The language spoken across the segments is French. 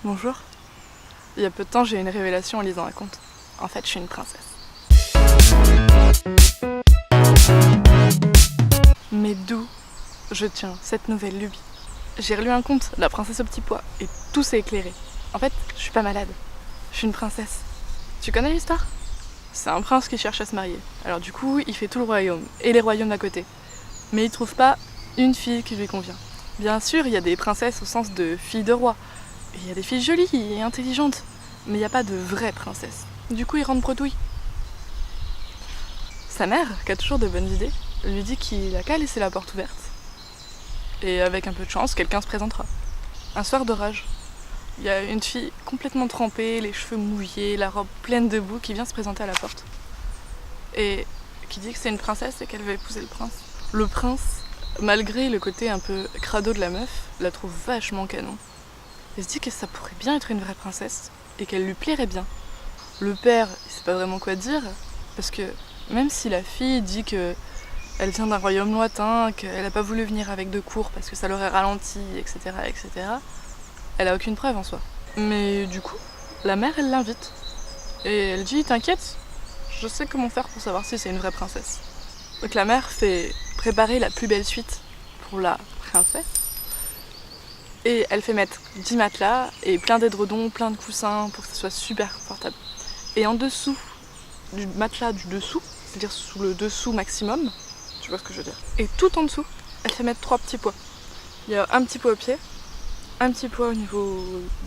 Bonjour. Il y a peu de temps, j'ai eu une révélation en lisant un conte. En fait, je suis une princesse. Mais d'où je tiens cette nouvelle lubie? J'ai relu un conte, La princesse au petit pois, et tout s'est éclairé. En fait, je suis pas malade. Je suis une princesse. Tu connais l'histoire? C'est un prince qui cherche à se marier. Alors du coup, il fait tout le royaume, et les royaumes d'à côté. Mais il trouve pas une fille qui lui convient. Bien sûr, il y a des princesses au sens de filles de roi. Et il y a des filles jolies et intelligentes. Mais il n'y a pas de vraie princesse. Du coup, il rentre bredouille. Sa mère, qui a toujours de bonnes idées, lui dit qu'il a qu'à laisser la porte ouverte. Et avec un peu de chance, quelqu'un se présentera. Un soir d'orage. Il y a une fille complètement trempée, les cheveux mouillés, la robe pleine de boue qui vient se présenter à la porte. Et qui dit que c'est une princesse et qu'elle veut épouser le prince. Le prince, malgré le côté un peu crado de la meuf, la trouve vachement canon. Il se dit que ça pourrait bien être une vraie princesse et qu'elle lui plairait bien. Le père, il sait pas vraiment quoi dire, parce que même si la fille dit que elle vient d'un royaume lointain, qu'elle n'a pas voulu venir avec de cours parce que ça l'aurait ralenti, etc., etc., elle a aucune preuve en soi. Mais du coup, la mère, elle l'invite. Et elle dit, t'inquiète, je sais comment faire pour savoir si c'est une vraie princesse. Donc la mère fait préparer la plus belle suite pour la princesse. Et elle fait mettre 10 matelas et plein d'édredons, plein de coussins pour que ce soit super confortable. Et en dessous du matelas du dessous, c'est-à-dire sous le dessous maximum, tu vois ce que je veux dire. Et tout en dessous, elle fait mettre 3 petits pois. Il y a un petit pois au pied, un petit pois au niveau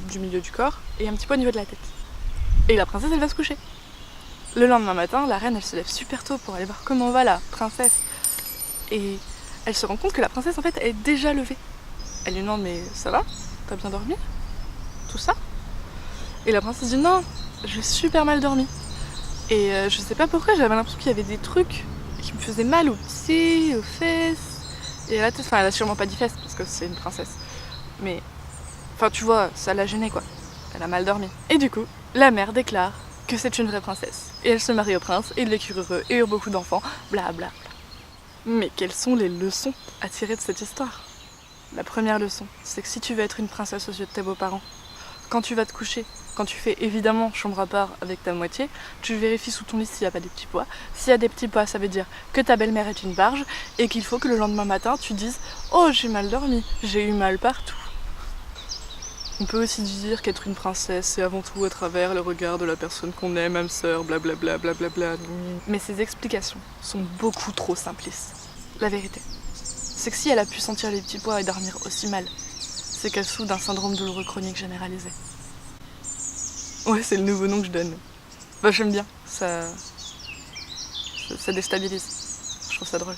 du milieu du corps et un petit pois au niveau de la tête. Et la princesse, elle va se coucher. Le lendemain matin, la reine, elle se lève super tôt pour aller voir comment va la princesse. Et elle se rend compte que la princesse, en fait, elle est déjà levée. Elle lui demande, mais ça va? T'as bien dormi? Tout ça? Et la princesse dit, non, j'ai super mal dormi. Et je sais pas pourquoi, j'avais l'impression qu'il y avait des trucs qui me faisaient mal aux pieds, aux fesses et à la tête. Enfin, elle a sûrement pas dit fesses parce que c'est une princesse. Mais, enfin, tu vois, ça l'a gênée quoi. Elle a mal dormi. Et du coup, la mère déclare que c'est une vraie princesse. Et elle se marie au prince, et ils vécurent heureux, et eurent beaucoup d'enfants, bla bla bla. Mais quelles sont les leçons à tirer de cette histoire? La première leçon, c'est que si tu veux être une princesse aux yeux de tes beaux-parents, quand tu vas te coucher, quand tu fais évidemment chambre à part avec ta moitié, tu vérifies sous ton lit s'il n'y a pas des petits pois. S'il y a des petits pois, ça veut dire que ta belle-mère est une barge et qu'il faut que le lendemain matin, tu dises « Oh, j'ai mal dormi, j'ai eu mal partout ». On peut aussi dire qu'être une princesse, c'est avant tout à travers le regard de la personne qu'on aime, âme sœur, blablabla, blablabla. Mais ces explications sont beaucoup trop simplistes. La vérité, c'est que si elle a pu sentir les petits pois et dormir aussi mal, c'est qu'elle souffre d'un syndrome douloureux chronique généralisé. Ouais, c'est le nouveau nom que je donne. Bah, j'aime bien, ça déstabilise. Je trouve ça drôle.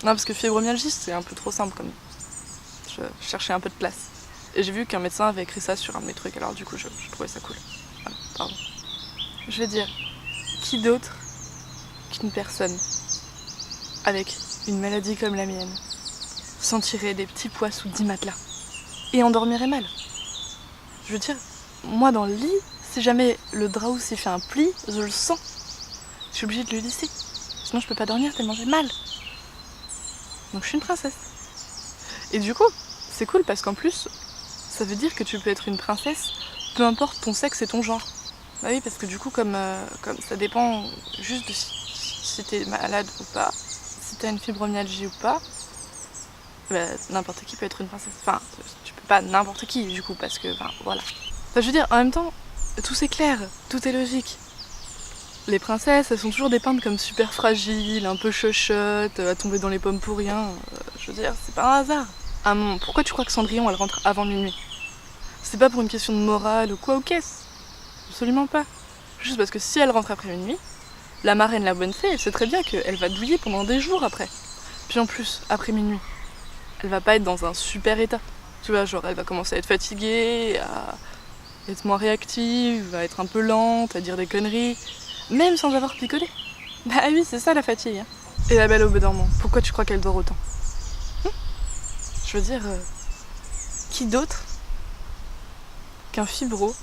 Non, parce que fibromyalgie, c'est un peu trop simple comme. Je cherchais un peu de place. Et j'ai vu qu'un médecin avait écrit ça sur un de mes trucs, alors du coup, je trouvais ça cool. Voilà, pardon. Je vais dire, qui d'autre qu'une personne avec une maladie comme la mienne sentirait des petits pois sous 10 matelas et endormirait mal? Je veux dire, moi dans le lit, si jamais le drap s'y fait un pli, je le sens. Je suis obligée de le lisser. Sinon je peux pas dormir tellement j'ai mal. Donc je suis une princesse. Et du coup, c'est cool parce qu'en plus, ça veut dire que tu peux être une princesse, peu importe ton sexe et ton genre. Bah oui, parce que du coup, comme ça dépend juste de si t'es malade ou pas, si t'as une fibromyalgie ou pas, bah, n'importe qui peut être une princesse. Enfin, tu peux pas n'importe qui du coup, parce que, enfin, voilà. Enfin, je veux dire, en même temps, tout c'est clair, tout est logique. Les princesses, elles sont toujours dépeintes comme super fragiles, un peu chochottes, à tomber dans les pommes pour rien. Je veux dire, c'est pas un hasard. Ah non, pourquoi tu crois que Cendrillon, elle rentre avant minuit? C'est pas pour une question de morale ou quoi, ou qu'est-ce? Absolument pas. Juste parce que si elle rentre après minuit, la marraine, la bonne fée, elle sait très bien qu'elle va douiller pendant des jours après. Puis en plus, après minuit, elle va pas être dans un super état. Tu vois, genre elle va commencer à être fatiguée, à être moins réactive, à être un peu lente, à dire des conneries, même sans avoir picolé. Bah oui, c'est ça la fatigue. Hein. Et la belle au bout dormant, pourquoi tu crois qu'elle dort autant? Je veux dire, qui d'autre qu'un fibro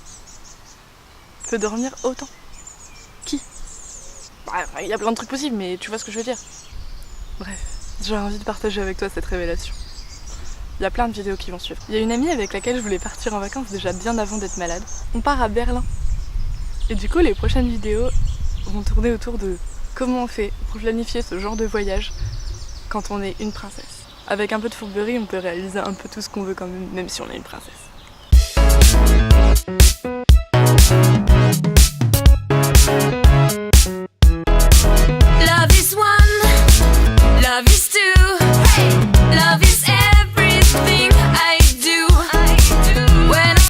peut dormir autant? Qui? Bah, il y a plein de trucs possibles, mais tu vois ce que je veux dire. Bref, j'ai envie de partager avec toi cette révélation. Il y a plein de vidéos qui vont suivre. Il y a une amie avec laquelle je voulais partir en vacances déjà bien avant d'être malade. On part à Berlin. Et du coup, les prochaines vidéos vont tourner autour de comment on fait pour planifier ce genre de voyage quand on est une princesse. Avec un peu de fourberie, on peut réaliser un peu tout ce qu'on veut quand même, même si on est une princesse.